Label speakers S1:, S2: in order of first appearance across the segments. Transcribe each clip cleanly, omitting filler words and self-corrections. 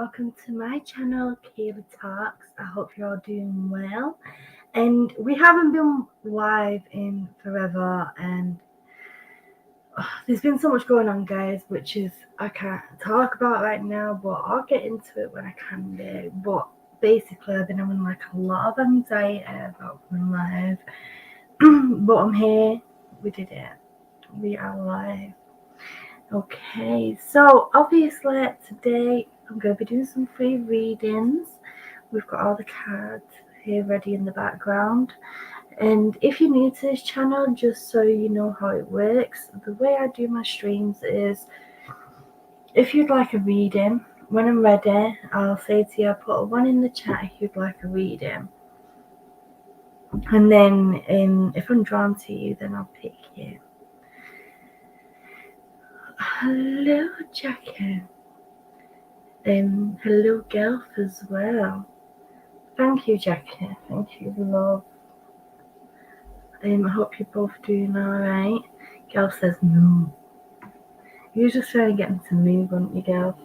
S1: welcome to my channel, Keeley Talks. I hope you're all doing well. And we haven't been live in forever, and there's been so much going on, guys, which is I can't talk about right now, but I'll get into it when I can do. But basically, I've been having like a lot of anxiety about going live. But I'm here. We did it. We are live. Okay, so obviously today I'm going to be doing some free readings. We've got all the cards here ready in the background. And if you're new to this channel, just so you know how it works, the way I do my streams is, if you'd like a reading, when I'm ready, I'll say to you, I'll put a 1 in the chat if you'd like a reading. And then if I'm drawn to you, then I'll pick you. Hello, Jackie. Hello, Gelf as well. Thank you, Jackie. Thank you, love. I hope you're both doing alright. Gelf says no. You're just trying to get them to move, aren't you, Gelf?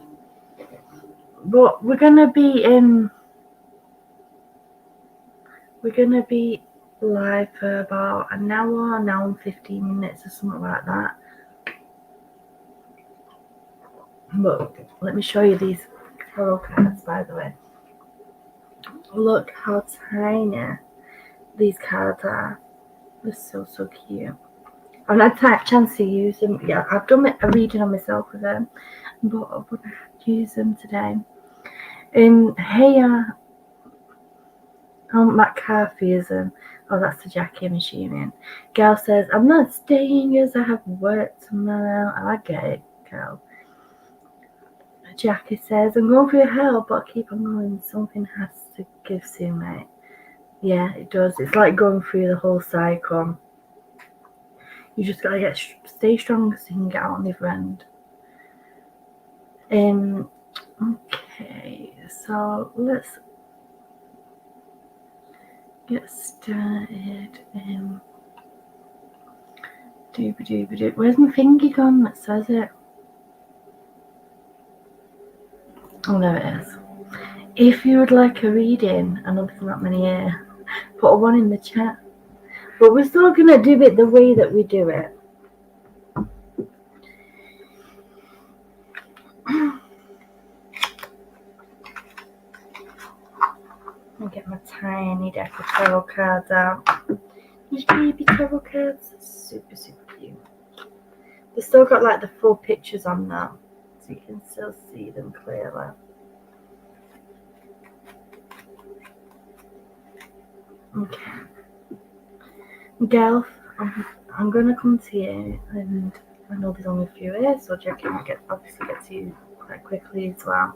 S1: But we're gonna be live for about an hour and 15 minutes or something like that. Look, let me show you these tarot cards, by the way. Look how tiny these cards are. They're so cute. I've not had a chance to use them. Yeah, I've done a reading on myself with them, but I want to use them today. Hey, McCarthyism. Oh, that's the Jackie, I'm assuming. Gal says, I'm not staying as I have work tomorrow. I get it, girl. Jackie says, I'm going for your help, but keep on going. Something has to give soon, mate. Yeah, it does. It's like going through the whole cycle. You just gotta stay strong so you can get out on the other end. Okay, so let's get started. Where's my finger gone that says it? Oh, there it is. If you would like a reading, I know there's not many here, put a 1 in the chat. But we're still gonna do it the way that we do it. I'll get my tiny deck of tarot cards out. These baby tarot cards are super cute. They've still got like the full pictures on that, so you can still see them clearly. Okay. Gelf, I'm gonna come to you, and I know there's only a few here, so Jackie will obviously get to you quite quickly as well.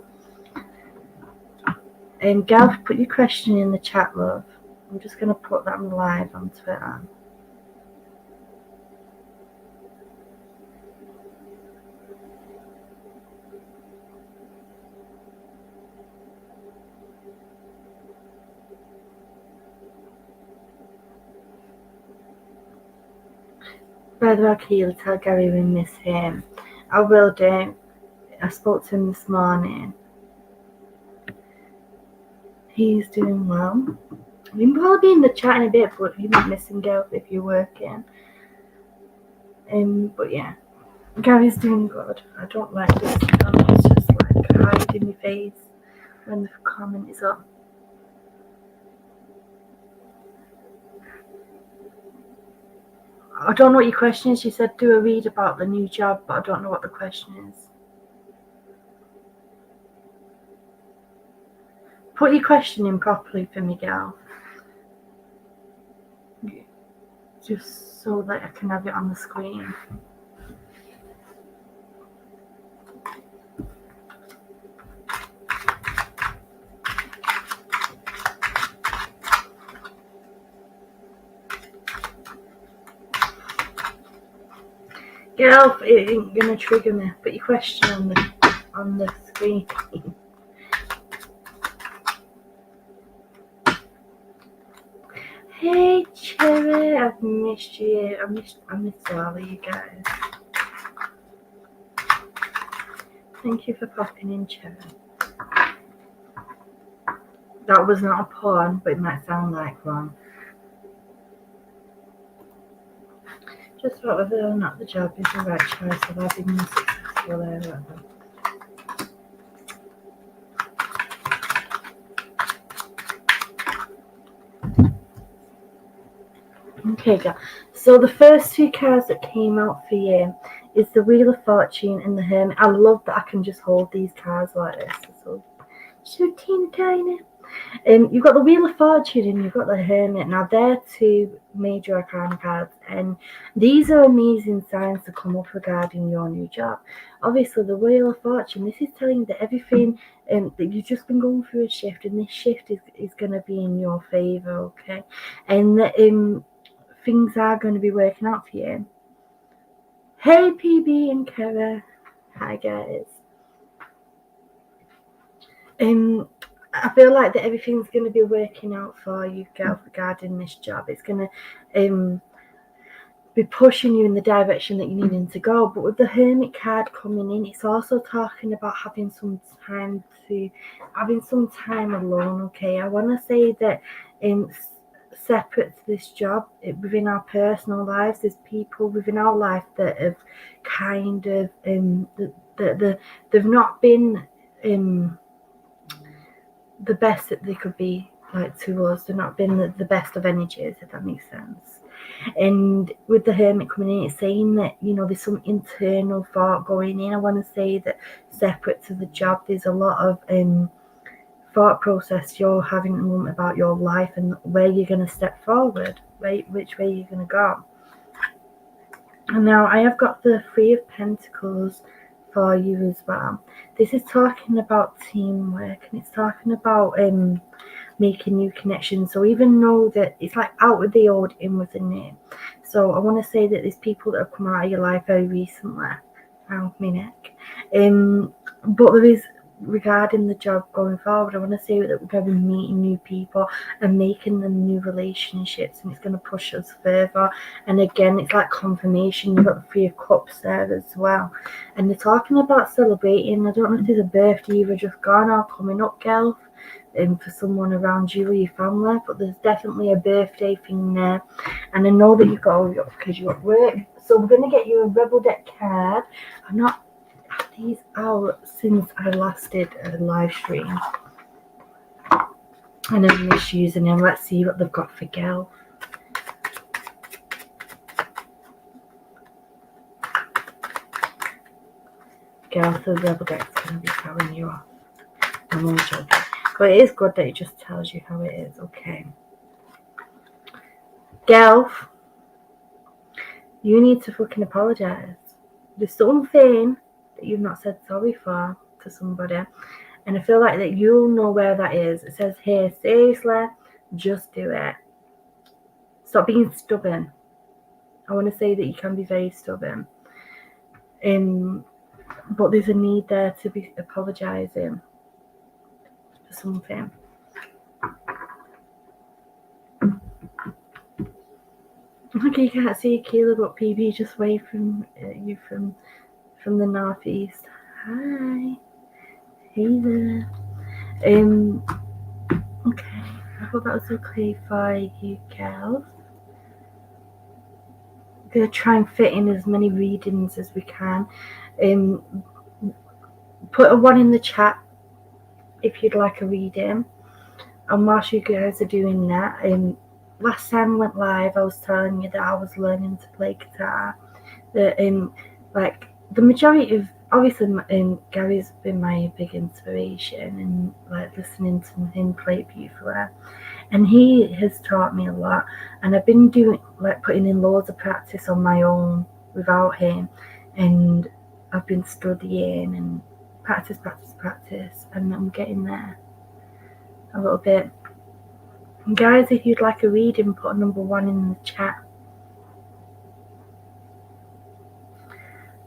S1: Gelf, put your question in the chat, love. I'm just gonna put that live on Twitter. By the way, Keeley, tell Gary we miss him. I will do. I spoke to him this morning. He's doing well. We can probably be in the chat in a bit, but you might miss him, girl, if you're working. But yeah, Gary's doing good. I don't like this. It's just like hiding your face when the comment is up. I don't know what your question is. She said do a read about the new job, but I don't know what the question is. Put your question in properly for me, gal. Just so that I can have it on the screen. Girl, it ain't gonna trigger me. Put your question on the screen. Hey Cherry, I've missed you. I missed all of you guys. Thank you for popping in, Cherry. That was not a pun, but it might sound like one. Just about whether or not the job is the right choice, have I been successful there? Whatever. Okay, girl. So the first two cards that came out for you is the Wheel of Fortune and the Hermit. I love that I can just hold these cards like this. So teeny tiny. You've got the Wheel of Fortune and you've got the Hermit. Now they're two major arcana cards, and these are amazing signs to come up regarding your new job. Obviously, the Wheel of Fortune, this is telling you that everything that you've just been going through a shift, and this shift is going to be in your favor, okay? And that things are going to be working out for you. Hey, PB and Kara. Hi, guys. I feel like that everything's going to be working out for you, girl, regarding this job. It's going to be pushing you in the direction that you're needing to go. But with the Hermit card coming in, it's also talking about having some time alone, okay? I want to say that separate to this job, within our personal lives, there's people within our life that have kind of they've not been the best that they could be, like, to us. They've not been the best of energies, if that makes sense. And with the Hermit coming in, it's saying that, you know, there's some internal thought going in. I want to say that separate to the job, there's a lot of thought process you're having at the moment about your life and where you're going to step forward, which way you're going to go. And now I have got the Three of Pentacles for you as well. This is talking about teamwork, and it's talking about making new connections. So even though that it's like out with the old, in with the new. So I want to say that there's people that have come out of your life very recently. Around my neck. But there is, regarding the job going forward, I want to say that we're going to be meeting new people and making them new relationships, and it's going to push us further. And again, it's like confirmation. You've got the Three of Cups there as well, and they're talking about celebrating. I don't know if there's a birthday either just gone or coming up, girl, for someone around you or your family, but there's definitely a birthday thing there. And I know that you've got because you're at work. So we're going to get you a Rebel Deck card. I'm not had these out since I last did a live stream, and I'm misusing them. Let's see what they've got for girl. Girl, so the Rebel Deck's going to be throwing you off. I'm only joking. But it is good that it just tells you how it is, okay? Girl, you need to fucking apologise. There's something that you've not said sorry for to somebody, and I feel like that you'll know where that is. It says here, seriously, just do it. Stop being stubborn. I want to say that you can be very stubborn, but there's a need there to be apologising for something. Okay, you can't see Keela, but PB just waved from you from the northeast. Hi, hey there. Okay, I hope that was okay for you, girls. I'm gonna try and fit in as many readings as we can. Put a 1 in the chat if you'd like a reading. And whilst you guys are doing that, last time I went live, I was telling you that I was learning to play guitar. That like the majority of, obviously, Gary's been my big inspiration, and like listening to him play beautifully, and he has taught me a lot. And I've been doing, like, putting in loads of practice on my own without him, and I've been studying and practice, and I'm getting there a little bit. And guys, if you'd like a reading, put a number 1 in the chat.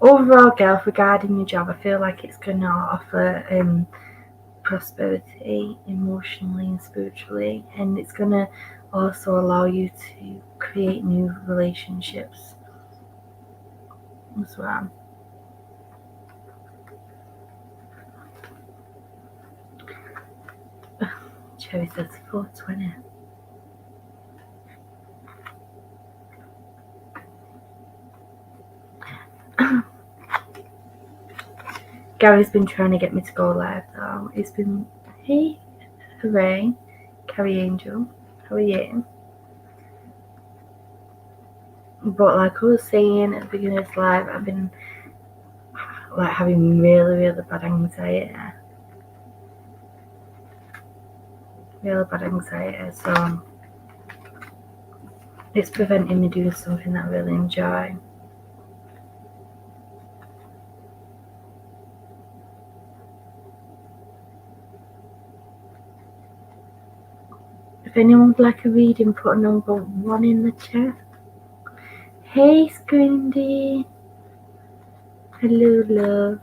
S1: Overall, girl, regarding your job, I feel like it's going to offer prosperity emotionally and spiritually, and it's going to also allow you to create new relationships as well. Kerry says 420. Gary's been trying to get me to go live though. He's been, hey, hooray, Carrie Angel, how are you? But like I was saying at the beginning of this live, I've been like having really, really bad anxiety. So it's preventing me doing something that I really enjoy. If anyone would like a reading, put a number 1 in the chat. Hey Scrindy. Hello love.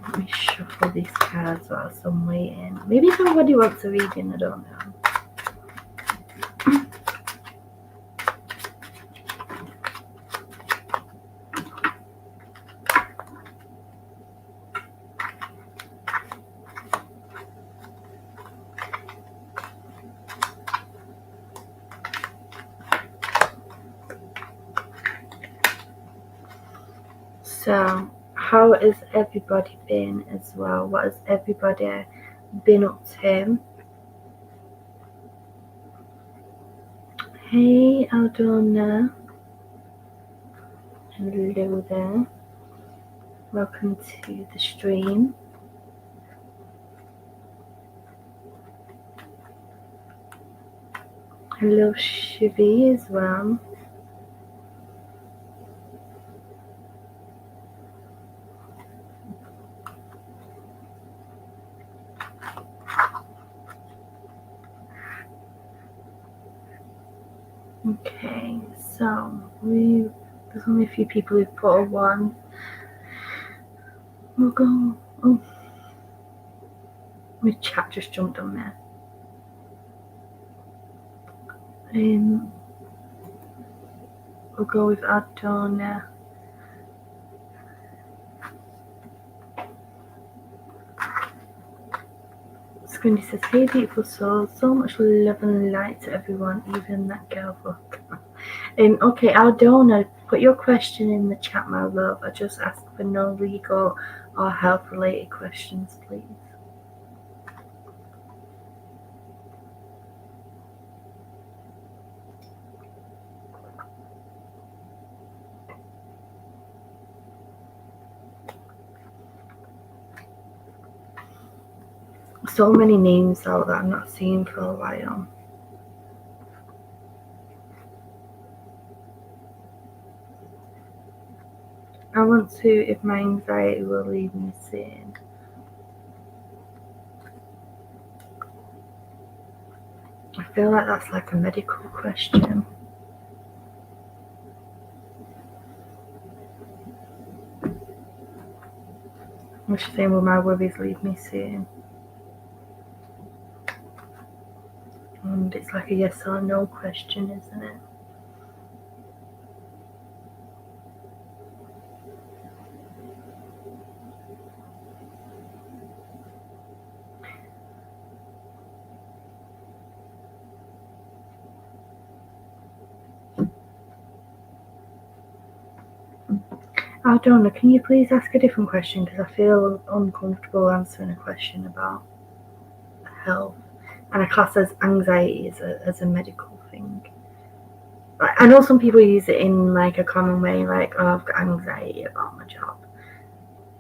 S1: Let me shuffle these cards whilst I'm waiting. Maybe somebody wants a reading, I don't know. So, how has everybody been as well? What has everybody been up to? Hey, Aldona. Hello there. Welcome to the stream. Hello, Shivi as well. Okay, so there's only a few people who've put a 1. We'll go. Oh, my chat just jumped on there. We'll go with Adona. Scrindy says, hey beautiful souls, so much love and light to everyone, even that girl book. Okay, Aldona, put your question in the chat, my love. I just ask for no legal or health related questions, please. So many names out that I'm not seeing for a while. I want to, if my anxiety will leave me sane. I feel like that's like a medical question. Which is saying, will my worries leave me sane? And it's like a yes or no question, isn't it? Aldona, can you please ask a different question? Because I feel uncomfortable answering a question about health. And I class as anxiety as a medical thing. I know some people use it in like a common way, like, oh, I've got anxiety about my job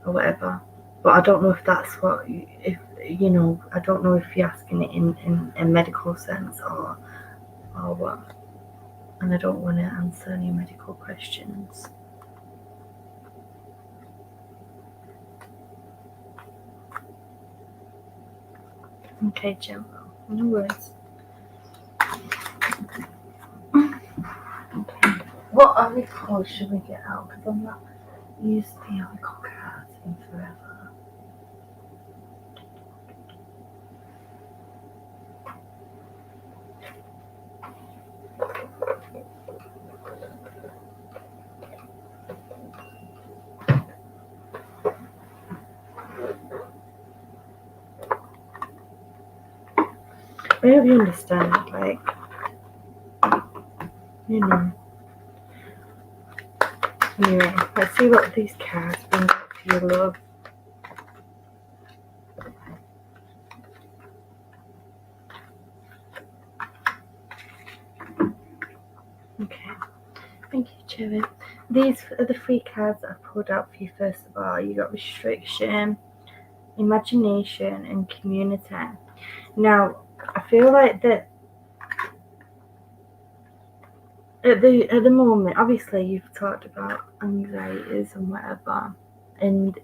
S1: or whatever. But I don't know if that's what, if you know, I don't know if you're asking it in a medical sense or what. And I don't want to answer any medical questions. Okay, Gemma, no worries. Okay, what oracle should we get out? Because I'm not used the oracle cards in forever. I hope you understand, like, you know. Anyway, let's see what these cards bring up to you, love. Okay, thank you, Cherry. These are the 3 cards that I pulled out for you. First of all, you got restriction, imagination, and community. Now, I feel like that at the moment, obviously you've talked about anxieties and whatever, and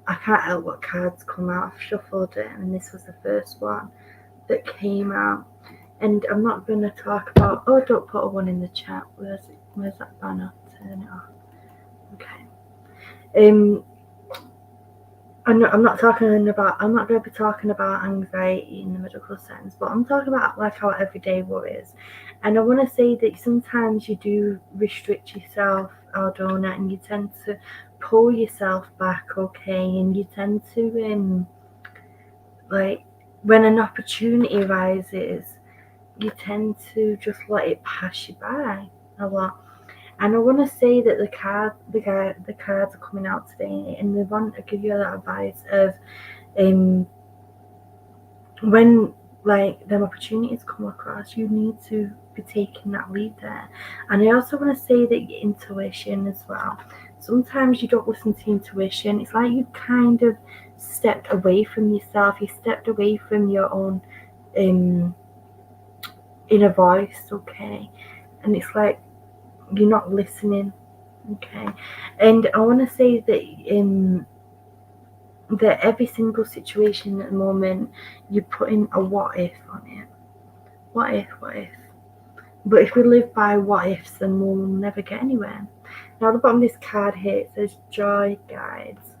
S1: I can't help what cards come out. I've shuffled it, and this was the first one that came out. And I'm not going to talk about. Oh, don't put a 1 in the chat. Where's that banner? Turn it off. Okay. I'm not talking about. I'm not going to be talking about anxiety in the medical sense, but I'm talking about like our everyday worries. And I want to say that sometimes you do restrict yourself, Aldona, and you tend to pull yourself back, okay, and you tend to like when an opportunity arises, you tend to just let it pass you by a lot. And I want to say that the cards are coming out today, and they want to give you that advice of when like them opportunities come across, you need to be taking that lead there. And I also want to say that your intuition as well. Sometimes you don't listen to intuition. It's like you kind of stepped away from yourself. You stepped away from your own inner voice, okay? And it's like you're not listening, okay? And I want to say that that every single situation at the moment, you're putting a what if on it. What if? But if we live by what ifs, then we'll never get anywhere. Now, at the bottom of this card here, it says joy guides.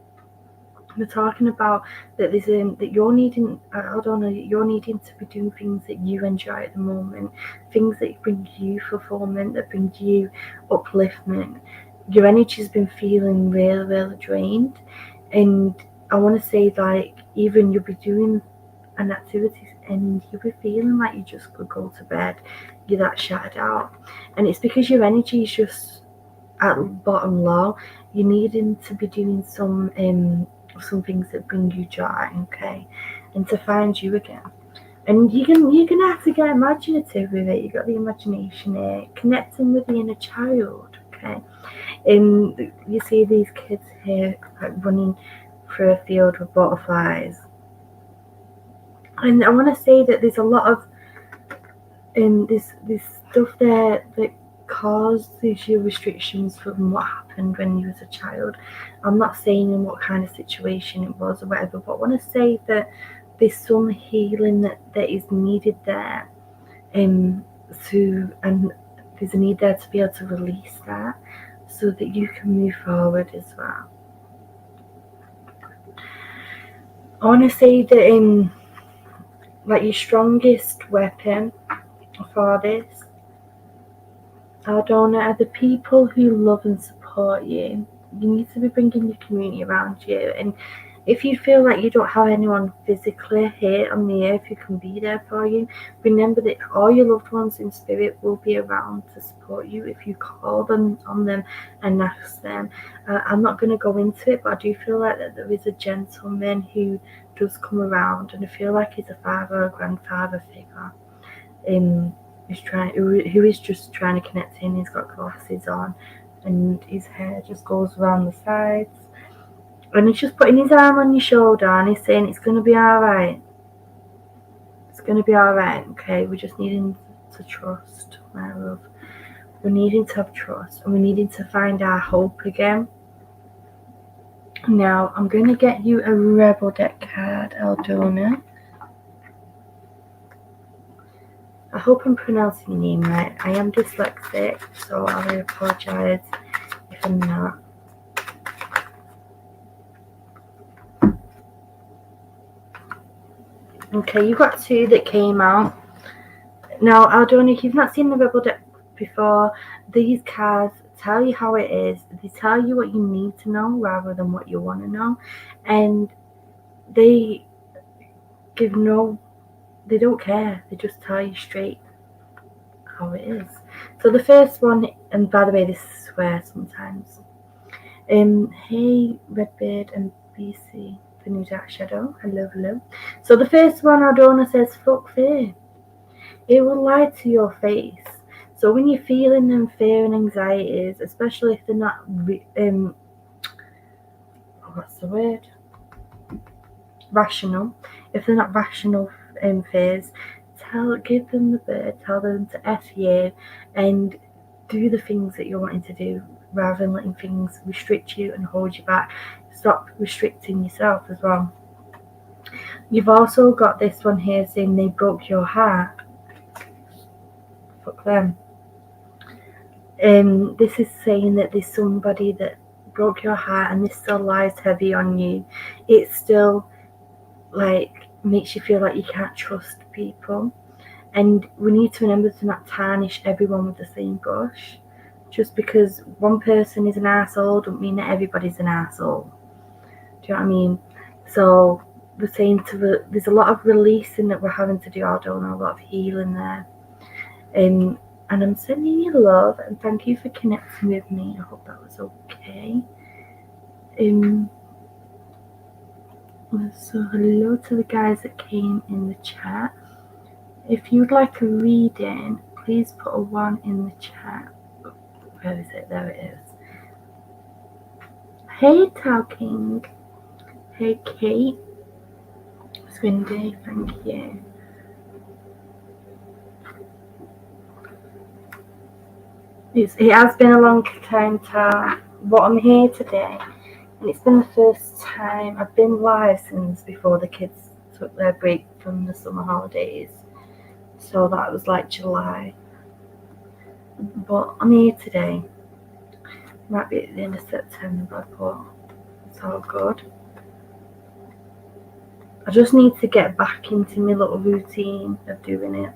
S1: They're talking about that there's that you're needing. I don't know. You're needing to be doing things that you enjoy at the moment, things that bring you fulfillment, that bring you upliftment. Your energy's been feeling really drained, and I want to say like even you'll be doing an activity and you'll be feeling like you just could go to bed. You're that shattered out, and it's because your energy is just at bottom low. You're needing to be doing some things that bring you joy, okay, and to find you again. And you're gonna have to get imaginative with it. You got the imagination here, connecting with the inner child, okay. And you see these kids here like running through a field with butterflies. And I want to say that there's a lot of this stuff there that causes your restrictions from what happened when you was a child. I'm not saying in what kind of situation it was or whatever, but I want to say that there's some healing that is needed there, and there's a need there to be able to release that so that you can move forward as well. I want to say that like your strongest weapon for this, Aldona, are the people who love and support you. You need to be bringing your community around you, and if you feel like you don't have anyone physically here on the earth who can be there for you, remember that all your loved ones in spirit will be around to support you if you call them on them and ask them. I'm not going to go into it, but I do feel like that there is a gentleman who does come around, and I feel like he's a father or grandfather figure. Who is just trying to connect in. He's got glasses on, and his hair just goes around the sides. And he's just putting his arm on your shoulder and he's saying it's going to be alright. It's going to be alright, okay? We're just needing to trust, my love. We're needing to have trust, and we're needing to find our hope again. Now, I'm going to get you a Rebel deck card, Aldona. I hope I'm pronouncing your name right. I am dyslexic, so I really apologise if I'm not. Okay, you've got 2 that came out. Now, Aldona, if you've not seen the Rebel deck before, these cards tell you how it is. They tell you what you need to know rather than what you want to know. And they give no they don't care. They just tell you straight how it is. So the first one, and by the way, this is swear sometimes. Hey, Redbeard and BC, the new Dark Shadow. Hello. So the first one, Ardona says, fuck fear. It will lie to your face. So when you're feeling them fear and anxieties, especially if they're not, what's the word? Rational. If they're not rational fears, give them the bird, tell them to F you, and do the things that you're wanting to do, rather than letting things restrict you and hold you back. Stop restricting yourself as well. You've also got this one here saying they broke your heart. Fuck them. This is saying that there's somebody that broke your heart and this still lies heavy on you. It still makes you feel like you can't trust people. And we need to remember to not tarnish everyone with the same brush. Just because one person is an asshole don't mean that everybody's an asshole. Do you know what I mean? So we're saying there's a lot of releasing that we're having to do. I don't know, a lot of healing there. And I'm sending you love and thank you for connecting with me. I hope that was okay. So hello to the guys that came in the chat. If you'd like a reading, please put a 1 in the chat. Where is it? There it is. Hey Talking. Hey Kate. Swindy, thank you. It has been a long time, Tal, but I'm here today. And it's been the first time I've been live since before the kids took their break from the summer holidays. So that was like July. But I'm here today. Might be at the end of September, but it's all good. I just need to get back into my little routine of doing it.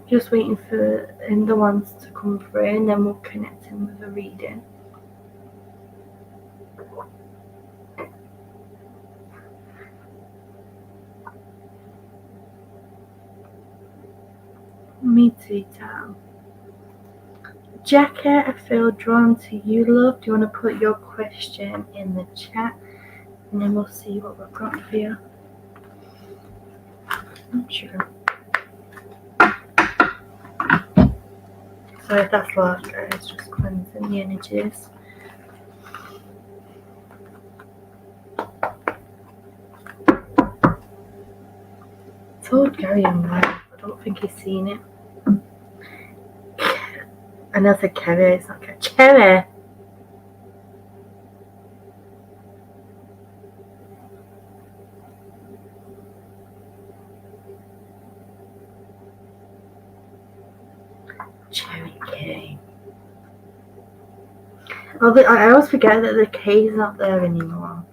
S1: Just waiting for the ones to come through and then we'll connect in with a reading. Me too, Tam. Jackie, I feel drawn to you, love. Do you want to put your question in the chat? And then we'll see what we've got for you. I'm sure. Sorry if that's loud, guys. Just cleansing the energies. I told Gary I'm live. I don't think he's seen it. And I said Kerry, it's not Kerry. Cherry! Cherry K. Oh, I always forget that the K is not there anymore.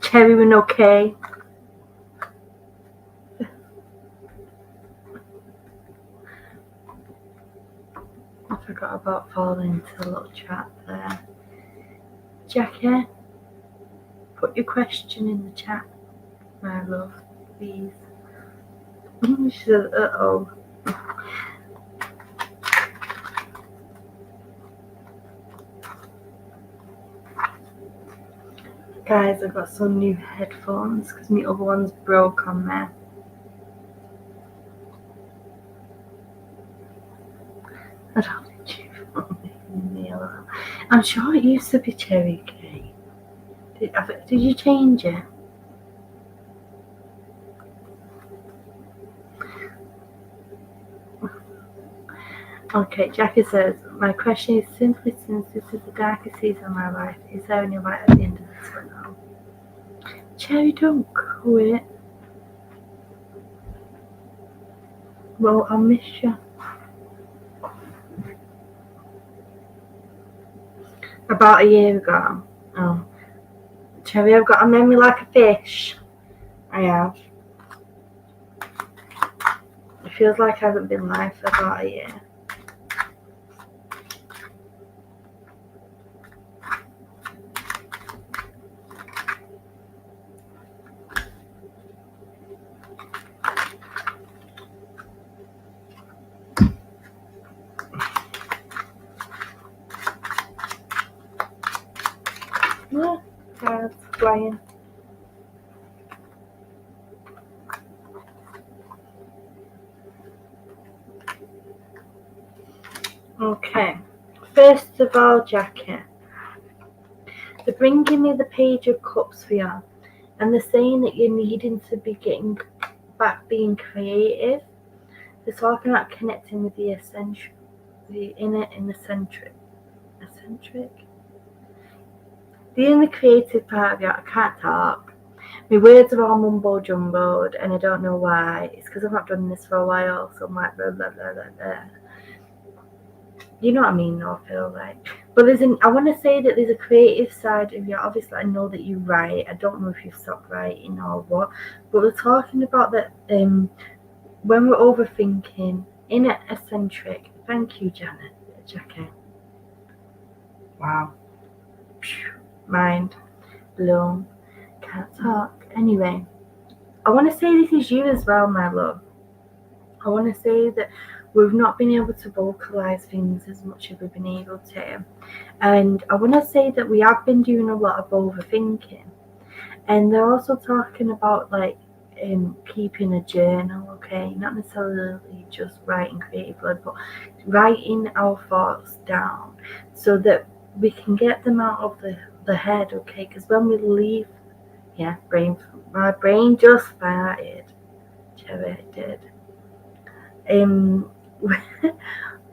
S1: Cherry with no K. I forgot about falling into the little trap there. Jackie, put your question in the chat, my love, please. She says, uh-oh. Guys, I've got some new headphones because my other ones broke on there. I don't think you. I'm sure it used to be Cherry K. Did you change it? Okay, Jackie says, my question is simply, since this is the darkest season of my life, is there any light at the end of the tunnel? Cherry, don't quit. Well, I'll miss you. About a year ago. Oh. Cherry, I've got a memory like a fish. I have. It feels like I haven't been live for about a year. flying. Okay, first of all, Jackie, they're bringing me the Page of Cups for you, and they're saying that you're needing to be getting back being creative. They're talking about connecting with the essential, the inner and eccentric. The inner creative part of you. I can't talk. My words are all mumbo jumboed, and I don't know why. It's because I've not done this for a while, so I'm like blah blah blah blah blah. You know what I mean, though, I feel like. But I want to say that there's a creative side of you. Obviously, I know that you write. I don't know if you've stopped writing or what. But we're talking about that when we're overthinking, inner eccentric. Thank you, Jackie. Wow. Mind blown. Can't talk. Anyway, I want to say this is you as well, my love. I want to say that we've not been able to vocalize things as much as we've been able to. And I want to say that we have been doing a lot of overthinking. And they're also talking about like keeping a journal, okay? Not necessarily just writing creatively, but writing our thoughts down so that we can get them out of the head, okay? Because when we leave, my brain just farted. It did.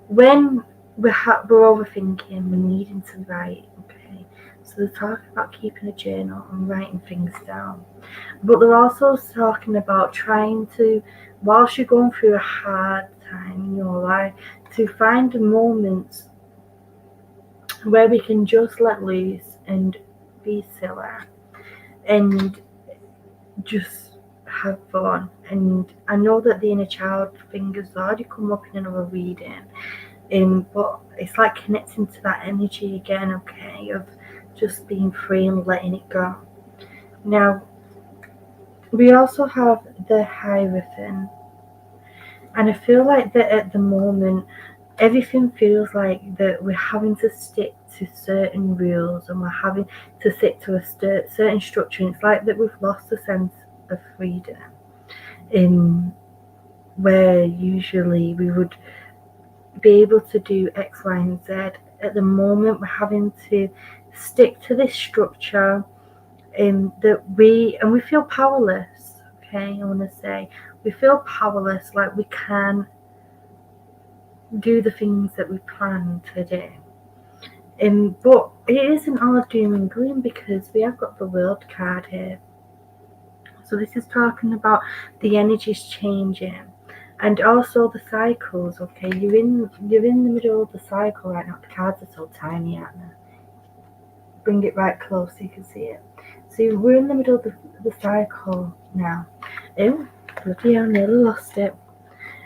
S1: When we're overthinking, we're needing to write, okay? So they're talking about keeping a journal and writing things down. But they're also talking about trying to, whilst you're going through a hard time in your life, to find moments where we can just let loose and be silly and just have fun. And I know that the inner child thing has already come up in another reading, but it's like connecting to that energy again, okay, of just being free and letting it go. Now, we also have the Hierophant, and I feel like that at the moment, everything feels like that we're having to stick to certain rules and we're having to stick to a certain structure. And it's like that we've lost a sense of freedom, where usually we would be able to do X, Y, and Z. At the moment, we're having to stick to this structure, that we feel powerless. Okay, I want to say we feel powerless, like we can do the things that we plan to do. But it isn't all doom and gloom because we have got the World card here. So this is talking about the energies changing. And also the cycles, okay? You're in the middle of the cycle right now. The cards are so tiny, aren't they? Bring it right close so you can see it. So we're in the middle of the cycle now. Oh, bloody hell, nearly lost it.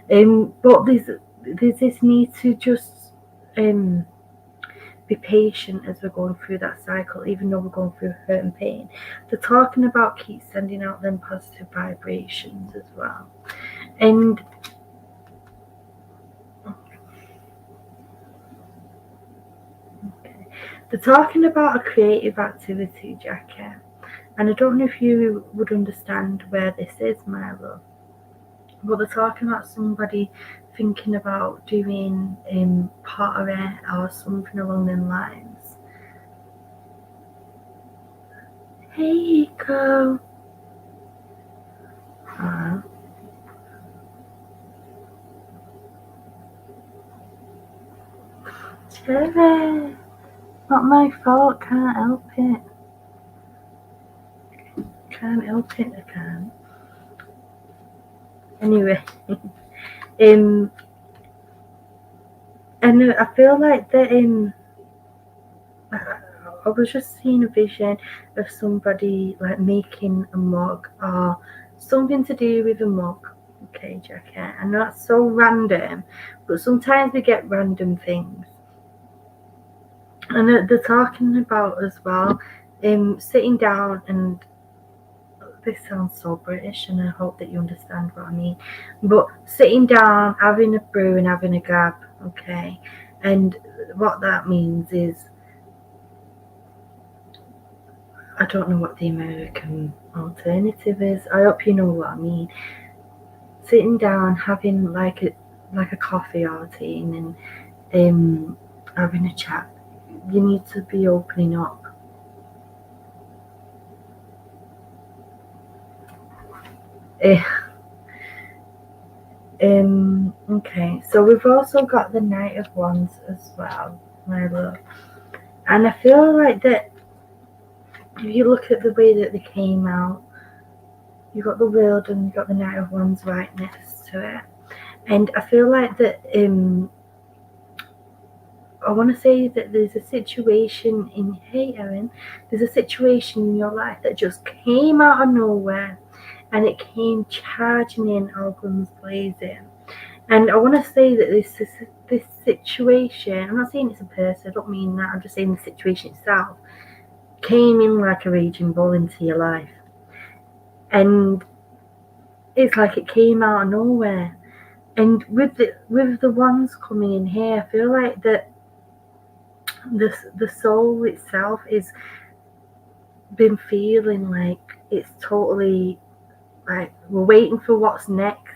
S1: But there's this need to just be patient as we're going through that cycle, even though we're going through hurt and pain. They're talking about keep sending out them positive vibrations as well. And they're talking about a creative activity, Jackie. And I don't know if you would understand where this is, my love. But they're talking about somebody thinking about doing pottery or something along them lines. Hey, Eco. Cherry. Not my fault, can't help it. Can't help it, I can't. Anyway, and I feel like that I was just seeing a vision of somebody like making a mug or something to do with a mug. Okay, Jackie, I know that's so random, but sometimes we get random things. And they're talking about as well, sitting down, and this sounds so British, and I hope that you understand what I mean. But sitting down, having a brew, and having a gab, okay. And what that means is I don't know what the American alternative is. I hope you know what I mean. Sitting down, having like a coffee or tea, and then having a chat. You need to be opening up. Okay, so we've also got the Knight of Wands as well, my love. And I feel like that if you look at the way that they came out, you've got the World and you've got the Knight of Wands right next to it. And I feel like that I want to say that there's a situation in, hey Erin, there's a situation in your life that just came out of nowhere and it came charging in, all guns blazing. And I want to say that this situation, I'm not saying it's a person, I don't mean that, I'm just saying the situation itself came in like a raging bull into your life. And it's like it came out of nowhere. And with the ones coming in here, I feel like that the soul itself is been feeling like it's totally like we're waiting for what's next.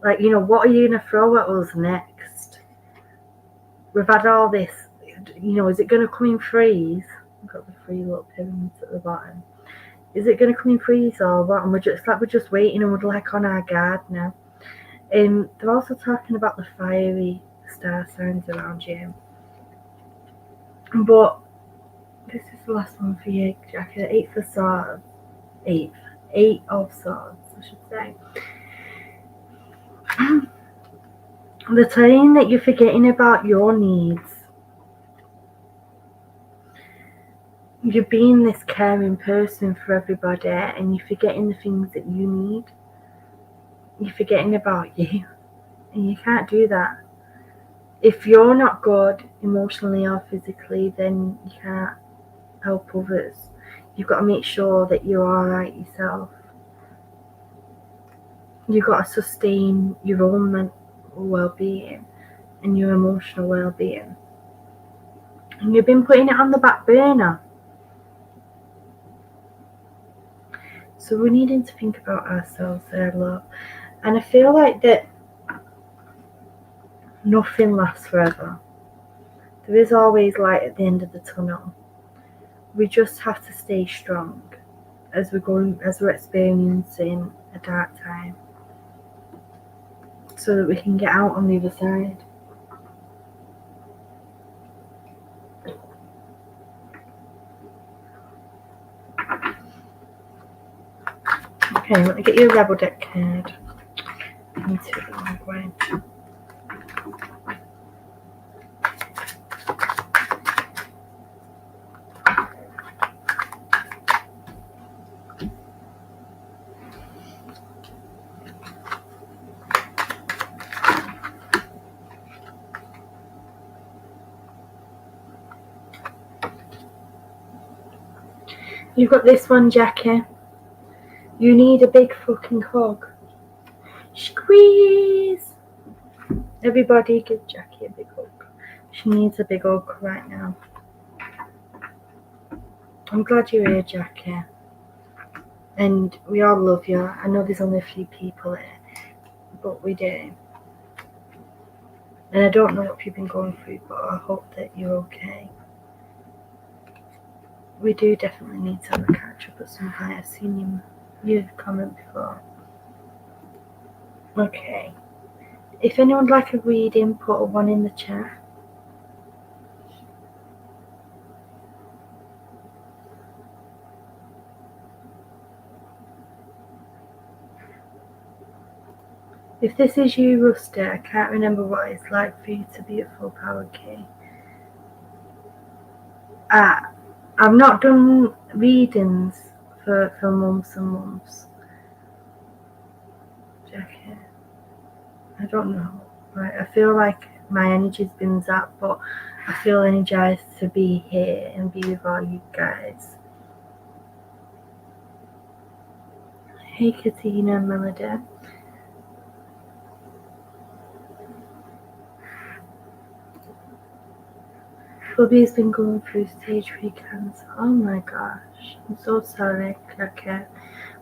S1: Like, you know, what are you gonna throw at us next? We've had all this, you know, is it gonna come in threes? I've got the three little pyramids at the bottom. Is it gonna come in threes or what? And we're just waiting and we're like on our guard now. They're also talking about the fiery star signs around you. But this is the last one for you, Jackie. Eight of Swords, I should say. They're saying that you're forgetting about your needs. You're being this caring person for everybody and you're forgetting the things that you need. You're forgetting about you. And you can't do that. If you're not good emotionally or physically, then you can't help others. You've got to make sure that you're alright yourself. You've got to sustain your own mental well-being and your emotional well-being. And you've been putting it on the back burner. So we're needing to think about ourselves there, love. And I feel like that nothing lasts forever. There is always light at the end of the tunnel. We just have to stay strong as we're experiencing a dark time, so that we can get out on the other side. Okay, let me get you a Rebel deck card. Me too, the wrong way. You've got this one, Jackie. You need a big fucking hug. Squeeze! Everybody give Jackie a big hug. She needs a big hug right now. I'm glad you're here, Jackie. And we all love you. I know there's only a few people here, but we do. And I don't know what you've been going through, but I hope that you're okay. We do definitely need to have a catch up at some point. I've seen you comment before. Okay. If anyone would like a reading, put a 1 in the chat. If this is you, Rusty, I can't remember what it's like for you to be at full power key. I've not done readings for months and months. Jackie, I don't know. Right, I feel like my energy's been zapped, but I feel energized to be here and be with all you guys. Hey, Katina and Melody. Bubby's been going through stage 3 cancer. Oh my gosh. I'm so sorry, okay.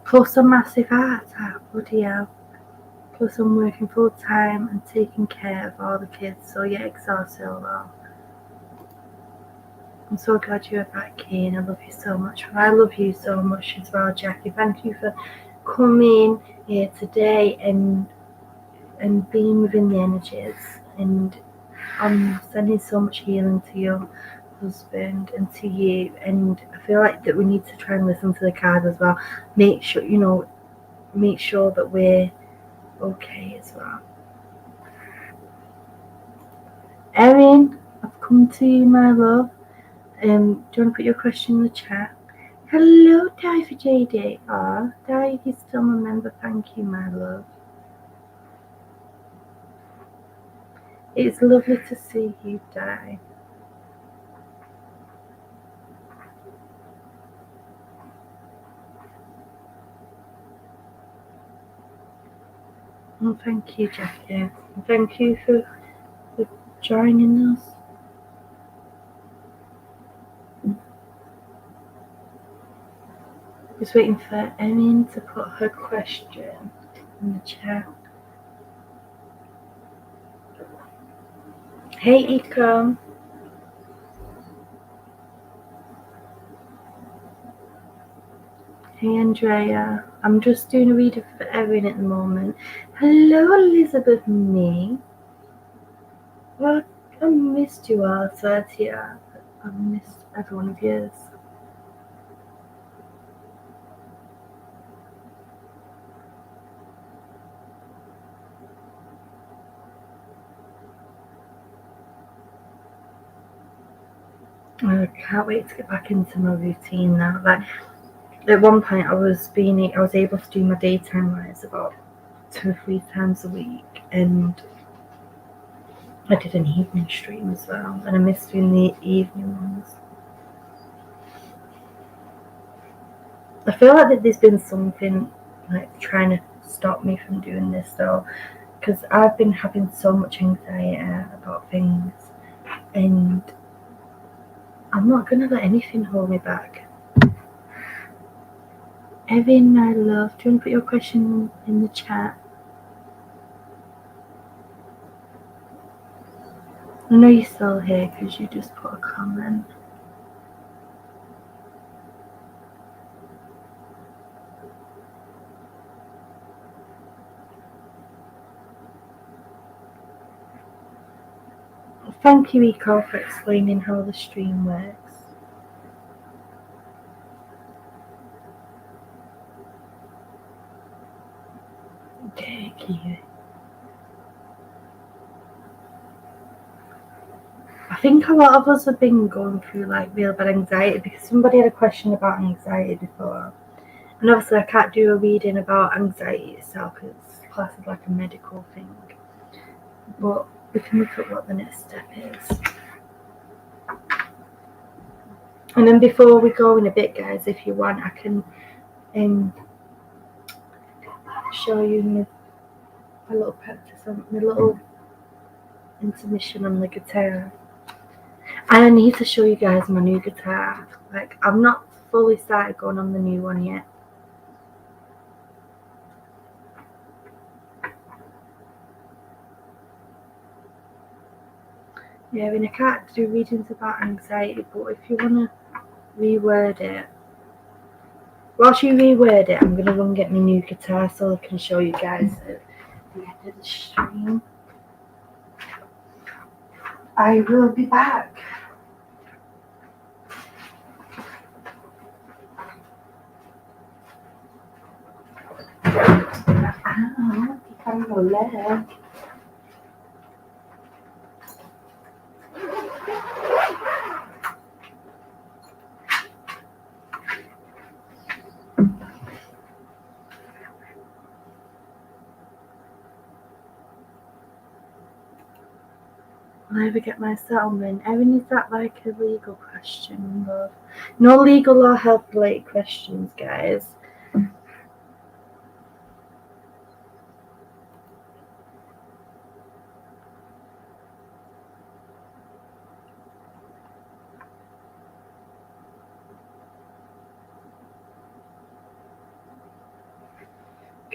S1: Plus a massive heart attack, bloody hell. Plus I'm working full time and taking care of all the kids, so yeah, exhausted a lot. I'm so glad you're back, Kane. I love you so much. I love you so much as well, Jackie. Thank you for coming here today and being within the energies. And I'm sending so much healing to your husband and to you. And I feel like that we need to try and listen to the cards as well. Make sure that we're okay as well. Erin, I've come to you, my love. Do you want to put your question in the chat? Hello, Di for JD. Di, you're still my member. Thank you, my love. It's lovely to see you, Di. Oh, thank you, Jackie. Thank you for joining us. Just waiting for Erin to put her question in the chat. Hey, Ecom. Hey, Andrea. I'm just doing a reader for Erin at the moment. Hello, Elizabeth Me. Well, I missed you all, so yeah, I missed every one of yours. I can't wait to get back into my routine now. Like at one point, I was able to do my daytime rides about 2 or 3 times a week, and I did an evening stream as well, and I missed doing the evening ones. I feel like that there's been something like trying to stop me from doing this though, because I've been having so much anxiety about things, and I'm not gonna let anything hold me back. Evan, my love, do you want to put your question in the chat? I know you're still here because you just put a comment. Thank you, Eco, for explaining how the stream works. Thank you. I think a lot of us have been going through like real bad anxiety because somebody had a question about anxiety before. And obviously I can't do a reading about anxiety itself because it's classed as like a medical thing. But we can look at what the next step is. And then before we go in a bit, guys, if you want, I can show you my little practice on my little intermission on the guitar. And I need to show you guys my new guitar. Like, I've not fully started going on the new one yet. Yeah, I mean, I can't do readings about anxiety, but if you want to reword it, whilst you reword it, I'm going to go and get my new guitar so I can show you guys at the end of the stream. I will be back. Ow, on your leg. Will I ever get my settlement? Erin, is that like a legal question, love? No legal or health related questions, guys.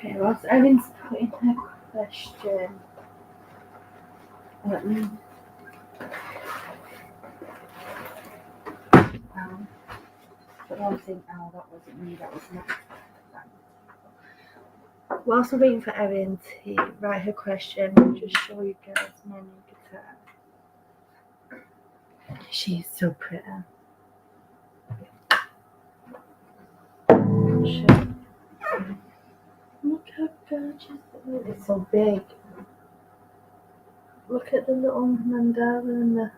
S1: Okay, whilst Erin's putting her question, let me. But I was thinking, oh, that wasn't me, that was not. Whilst we're waiting for Erin to write her question, I'll just show you guys my new guitar. She's so pretty. Look how gorgeous it is. It's so big. Look at the little mandala and the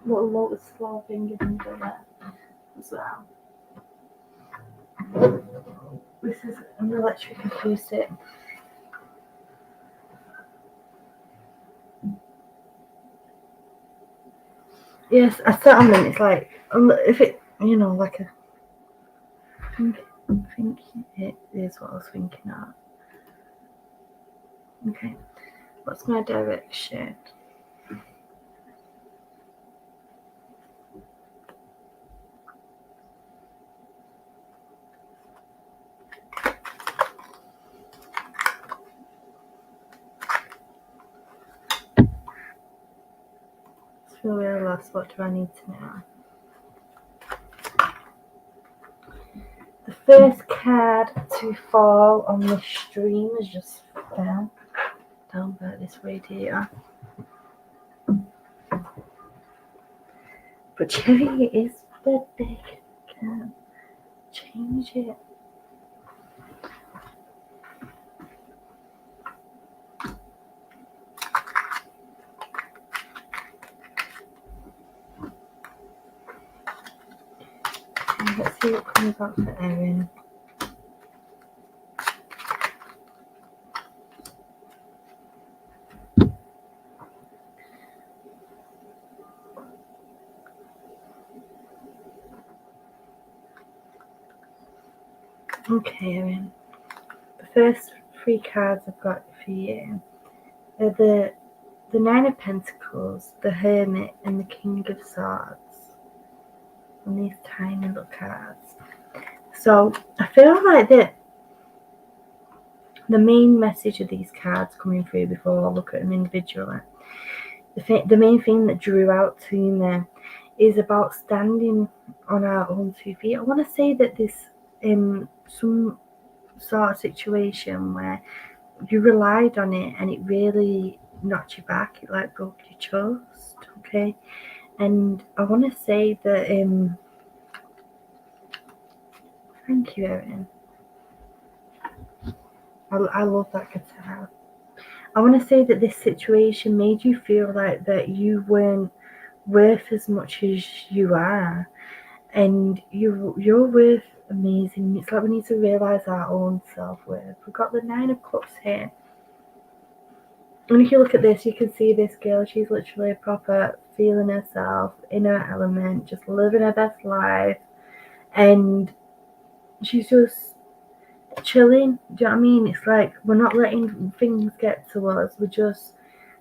S1: little lotus flower fingers under there as well. This is an electric acoustic. Yes, a settlement. It's like if it, you know, like a. I think it is what I was thinking of. Okay, what's my direction? It's really lost. What do I need to know? The first card to fall on the stream is just down by this radiator. But Cherry is the big. Can't change it. Okay, let's see what comes out for Erin. Okay, Erin. The first 3 cards I've got for you are the Nine of Pentacles, the Hermit, and the King of Swords. And these tiny little cards. So I feel like that the main message of these cards coming through before I look at them individually, the main thing that drew out to me is about standing on our own 2 feet. I want to say that this some sort of situation where you relied on it and it really knocked you back, it like broke your trust, okay? And I want to say that thank you, Erin. I love that guitar. I want to say that this situation made you feel like that you weren't worth as much as you are, and you're worth amazing. It's like we need to realise our own self-worth. We've got the 9 of Cups here, and if you look at this, you can see this girl. She's literally proper feeling herself in her element, just living her best life, and she's just chilling. Do you know what I mean? It's like we're not letting things get to us. We're just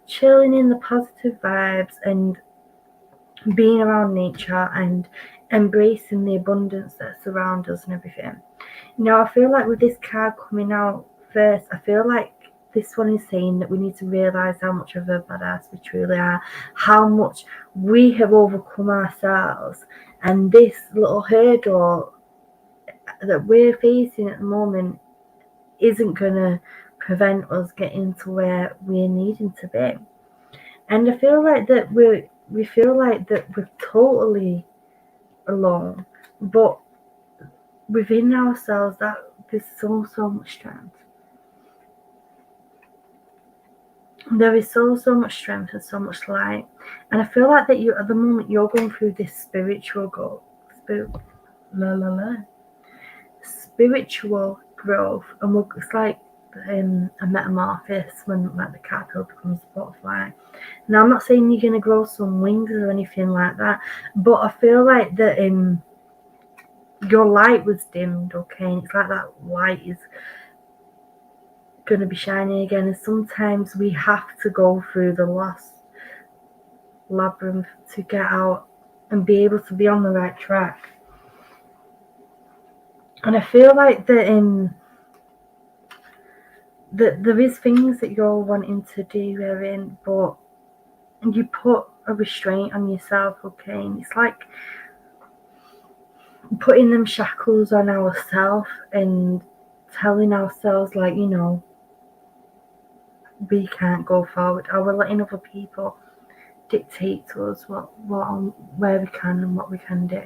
S1: chilling in the positive vibes and being around nature and embracing the abundance that surrounds us and everything. Now, I feel like with this card coming out first, I feel like this one is saying that we need to realise how much of a badass we truly are, how much we have overcome ourselves, and this little hurdle that we're facing at the moment isn't going to prevent us getting to where we're needing to be. And I feel like that we feel like that we're totally alone, but within ourselves that there's so much strength. There is so much strength and so much light, and I feel like that you at the moment you're going through this spiritual growth, and it's like a metamorphosis when like the caterpillar becomes a butterfly. Now I'm not saying you're gonna grow some wings or anything like that, but I feel like that your light was dimmed, okay, and it's like that light is going to be shining again, and sometimes we have to go through the lost labyrinth to get out and be able to be on the right track. And I feel like that there is things that you're wanting to do, Erin, but you put a restraint on yourself, okay? And it's like putting them shackles on ourselves and telling ourselves, like, you know, we can't go forward, or we're letting other people dictate to us where we can and what we can do.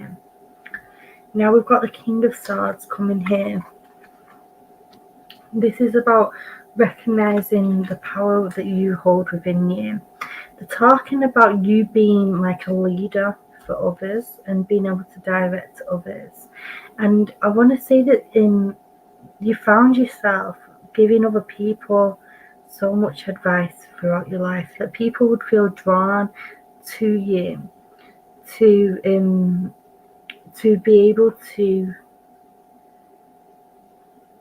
S1: Now we've got the King of Swords coming here. This is about recognizing the power that you hold within you. They're talking about you being like a leader for others and being able to direct others. And I want to say that you found yourself giving other people so much advice throughout your life that people would feel drawn to you to be able to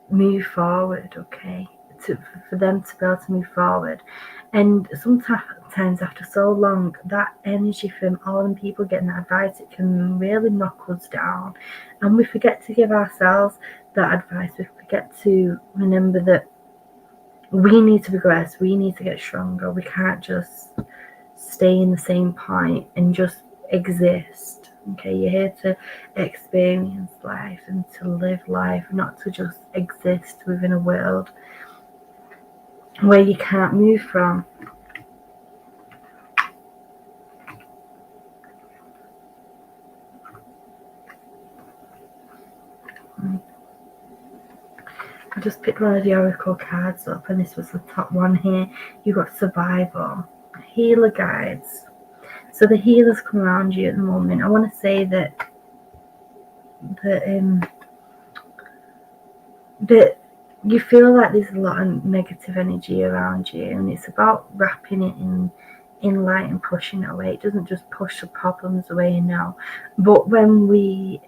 S1: move forward, okay? For them to be able to move forward. And sometimes after so long, that energy from all them people getting that advice, it can really knock us down. And we forget to give ourselves that advice. We forget to remember that we need to progress, we need to get stronger. We can't just stay in the same point and just exist. Okay, you're here to experience life and to live life, not to just exist within a world where you can't move from. I just picked one of the oracle cards up, and this was the top one here. You got survival, healer guides. So the healers come around you at the moment. I want to say that you feel like there's a lot of negative energy around you, and it's about wrapping it in light and pushing it away. It doesn't just push the problems away now, but when we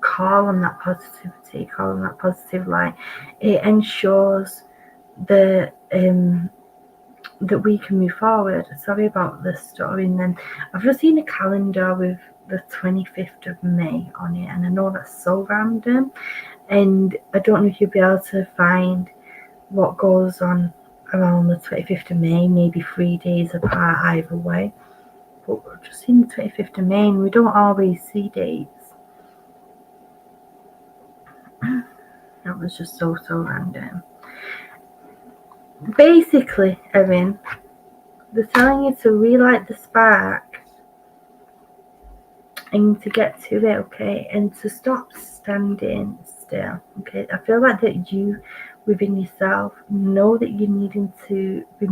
S1: call on that positivity, call on that positive light, it ensures that we can move forward. Sorry about the story. And then I've just seen a calendar with the 25th of May on it, and I know that's so random, and I don't know if you'll be able to find what goes on around the 25th of May, maybe 3 days apart either way, but we're just in the 25th of May, and we don't always see dates. That was just so random. Basically, Erin, they're telling you to relight the spark and to get to it, okay, and to stop standing still, okay. I feel like that you within yourself know that you're needing to be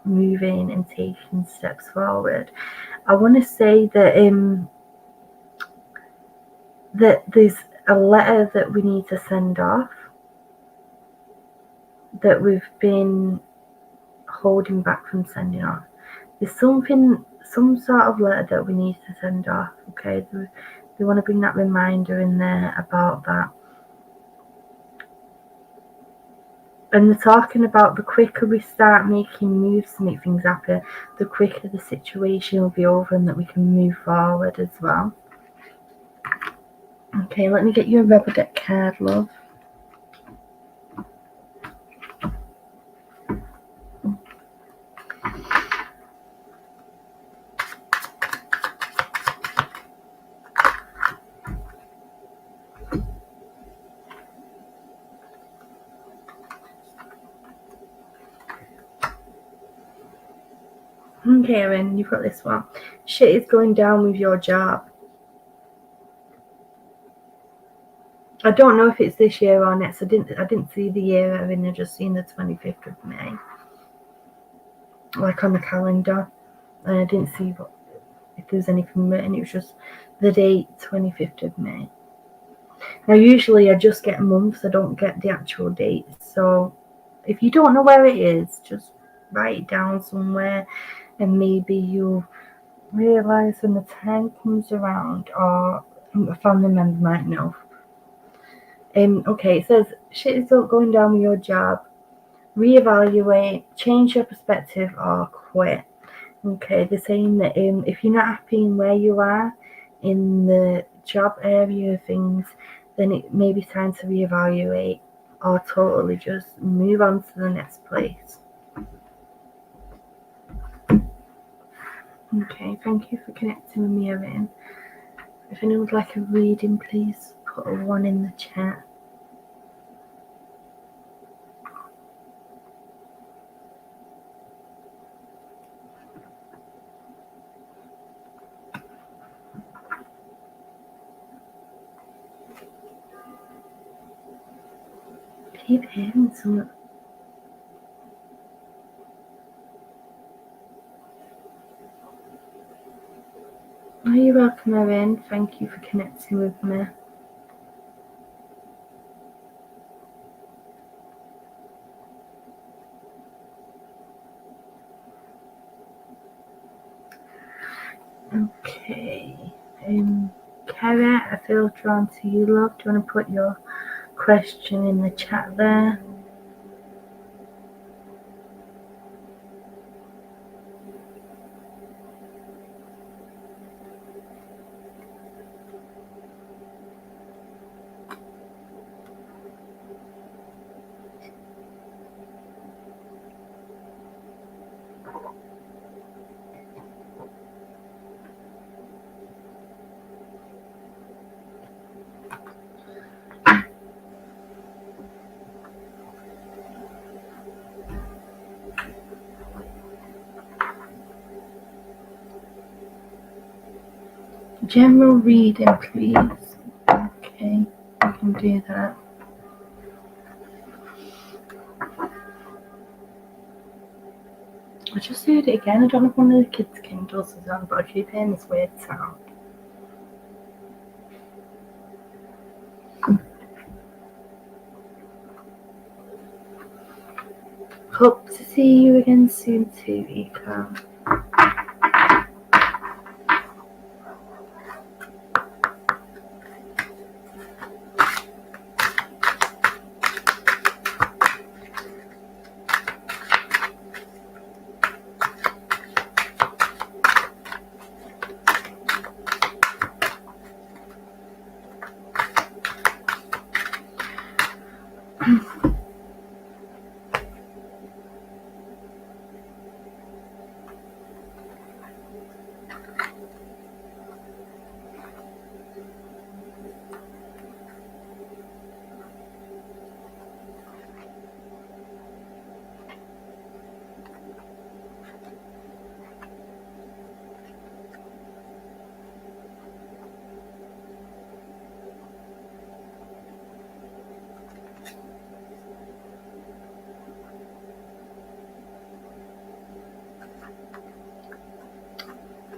S1: moving and taking steps forward. I want to say that that there's a letter that we need to send off that we've been holding back from sending off. There's some sort of letter that we need to send off, okay. They want to bring that reminder in there about that. And they're talking about the quicker we start making moves to make things happen, the quicker the situation will be over and that we can move forward as well. Okay, let me get you a rubber deck card, love. Okay, Erin, you've got this one. Shit is going down with your job. I don't know if it's this year or next. I didn't see the year, Erin. I just seen the 25th of May, like on the calendar, and I didn't see if there was anything written. It was just the date, 25th of May. Now, usually I just get months. I don't get the actual dates. So if you don't know where it is, just write it down somewhere, and maybe you'll realise when the time comes around, or a family member might know. Okay, it says, shit is going down with your job. Reevaluate, change your perspective, or quit. Okay, they're saying that if you're not happy in where you are in the job area of things, then it may be time to reevaluate or totally just move on to the next place. Okay, thank you for connecting with me, Erin. If anyone would like a reading, please put a 1 in the chat. Keep hearing something. Oh, you're welcome, Erin. Thank you for connecting with me. Okay. Kara, I feel drawn to you, love. Do you want to put your question in the chat there? General reading, please. Okay, I can do that. I just heard it again. I don't know if one of the kids' Kindles is on, but I keep hearing this weird sound. Hope to see you again soon too, Ika.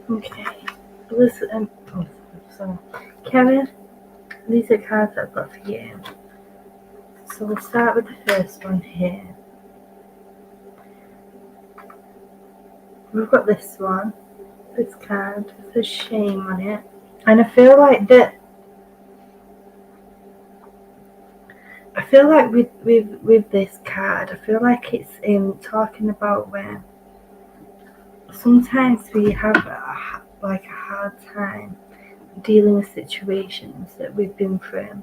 S1: Okay, listen, sorry. Kevin, these are cards I've got for you. So we'll start with the first one here. We've got this one, this card, there's shame on it. And I feel like with this card, I feel like it's talking about where sometimes we have a hard time dealing with situations that we've been through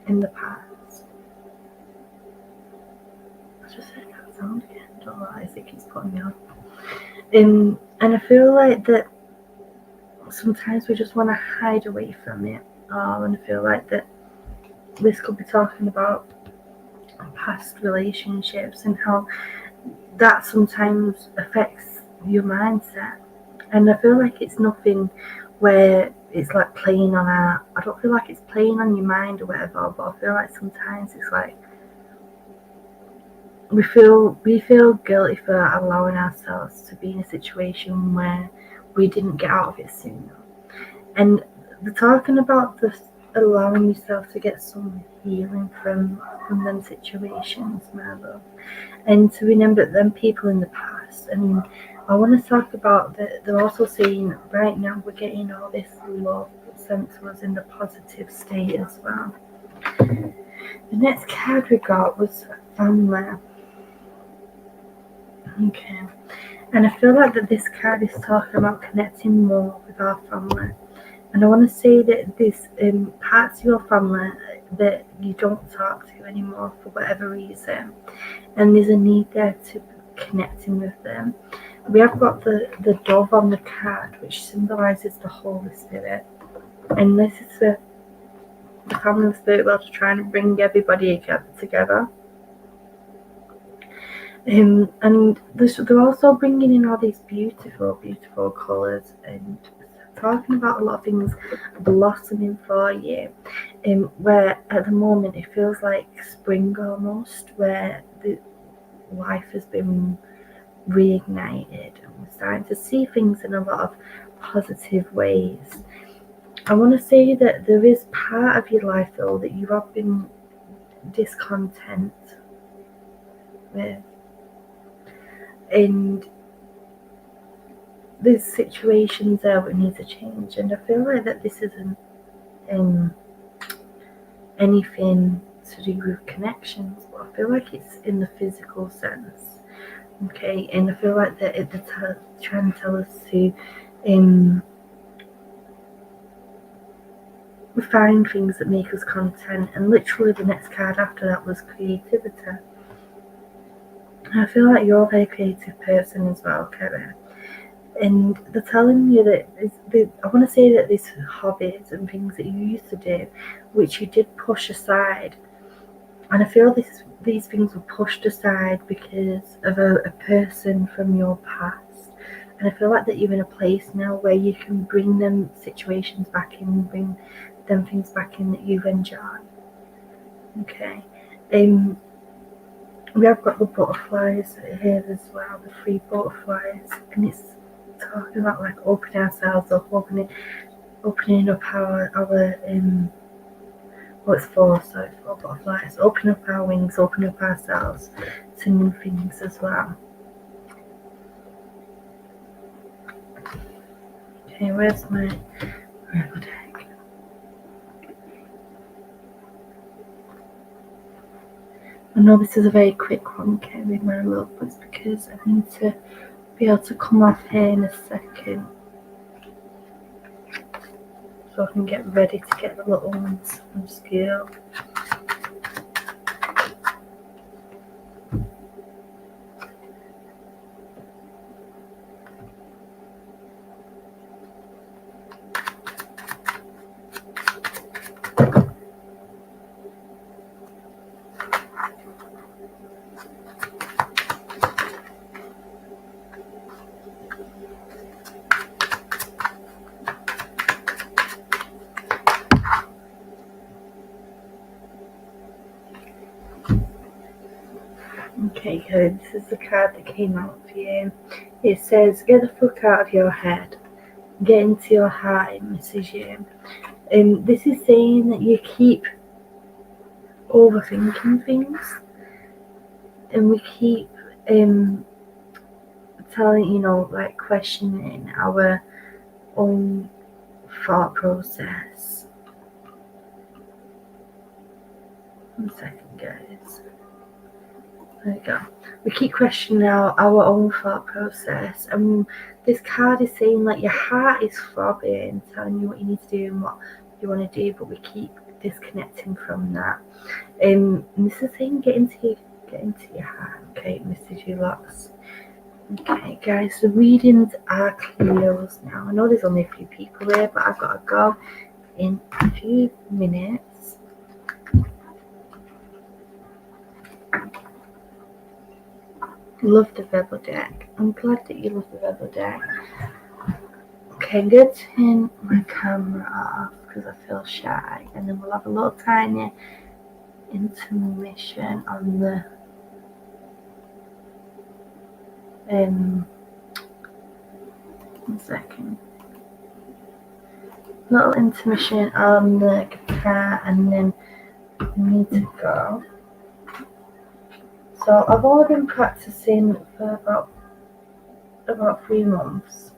S1: in the past. I just heard that sound again. I don't know why it keeps putting me off. And I feel like that sometimes we just want to hide away from it. And I feel like that this could be talking about past relationships and how that sometimes affects your mindset. And I feel like it's nothing where it's like playing on I don't feel like it's playing on your mind or whatever, but I feel like sometimes it's like we feel guilty for allowing ourselves to be in a situation where we didn't get out of it sooner. And they're talking about this allowing yourself to get some healing from them situations, my love, and to remember them people in the past. And I want to talk about that. They're also saying right now we're getting all this love sent to us in the positive state as well. The next card we got was family. Okay, and I feel like that this card is talking about connecting more with our family. And I want to say that this parts of your family that you don't talk to anymore for whatever reason, and there's a need there to connecting with them. We have got the dove on the card, which symbolises the Holy Spirit, and this is the family of spirit world trying to bring everybody together. And they're also bringing in all these beautiful, beautiful colours and talking about a lot of things blossoming for you. Where at the moment it feels like spring almost, where the life has been reignited and we're starting to see things in a lot of positive ways. I want to say that there is part of your life though that you have been discontent with, and there's situations there that need to change, and I feel like that this isn't anything to do with connections, but I feel like it's in the physical sense. Okay, and I feel like that they're trying to tell us to find things that make us content, and literally the next card after that was creativity. I feel like you're a very creative person as well, Karen. And they're telling you that I want to say that these hobbies and things that you used to do, which you did push aside, and I feel these things were pushed aside because of a person from your past. And I feel like that you're in a place now where you can bring them situations back in, bring them things back in that you've enjoyed. Okay. We have got the butterflies here as well, the 3 butterflies, and it's talking about like opening ourselves up, opening up our it's 4 butterflies, open up our wings, open up ourselves to new things as well. Okay, where's my Oracle deck? I know this is a very quick one, Kerry, my love, but it's because I need to be able to come off here in a second so I can get ready to get the little ones from school. Okay, good. This is the card that came out for you. It says, get the fuck out of your head. Get into your heart, it misses you. This is saying that you keep overthinking things, and we keep like questioning our own thought process. 1 second, guys. There we go. We keep questioning our own thought process, and this card is saying like your heart is throbbing, telling you what you need to do and what you want to do, but we keep disconnecting from that. And this is saying get into your heart. Okay, Mrs. You lots. Okay, guys, the readings are closed now. I know there's only a few people here, but I've got to go in a few minutes. Love the Rebel deck. I'm glad that you love the Rebel deck. Okay, I'm going to turn my camera off because I feel shy, and then we'll have a little tiny intermission on the 1 second. Little intermission on the guitar, and then we need to go. So I've only been practicing for about 3 months.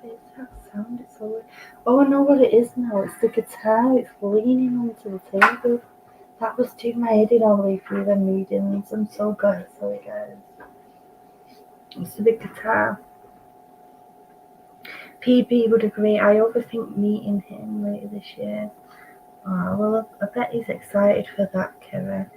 S1: What is that sound? Oh, I know what it is now. It's the guitar. It's leaning onto the table. That was doing my head in all the way through them readings. I'm so good. Sorry, guys. It's a big guitar. PB would agree. I overthink meeting him later this year. Oh, well, I bet he's excited for that, Kira.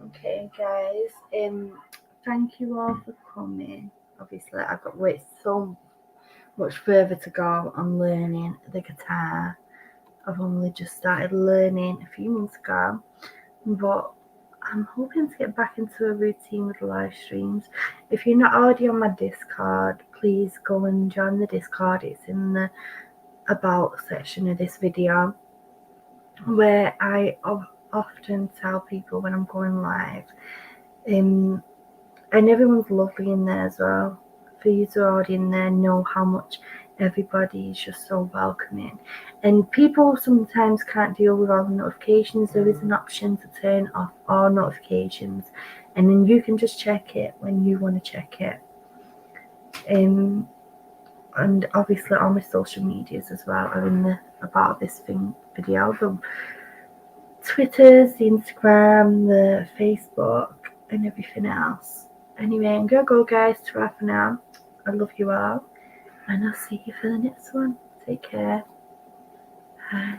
S1: Okay, guys. Thank you all for coming. Obviously, I've got so much further to go on learning the guitar. I've only just started learning a few months ago, but I'm hoping to get back into a routine with live streams. If you're not already on my Discord, please go and join the Discord. It's in the About section of this video, where I often tell people when I'm going live. And everyone's lovely in there as well. For you to already in there, know how much everybody is just so welcoming. And people sometimes can't deal with all the notifications. There is an option to turn off all notifications, and then you can just check it when you want to check it. And obviously all my social medias as well are in the About This Thing video. The Twitters, the Instagram, the Facebook, and everything else. Anyway, I'm gonna go, guys, to wrap now. I love you all, and I'll see you for the next one. Take care. Bye.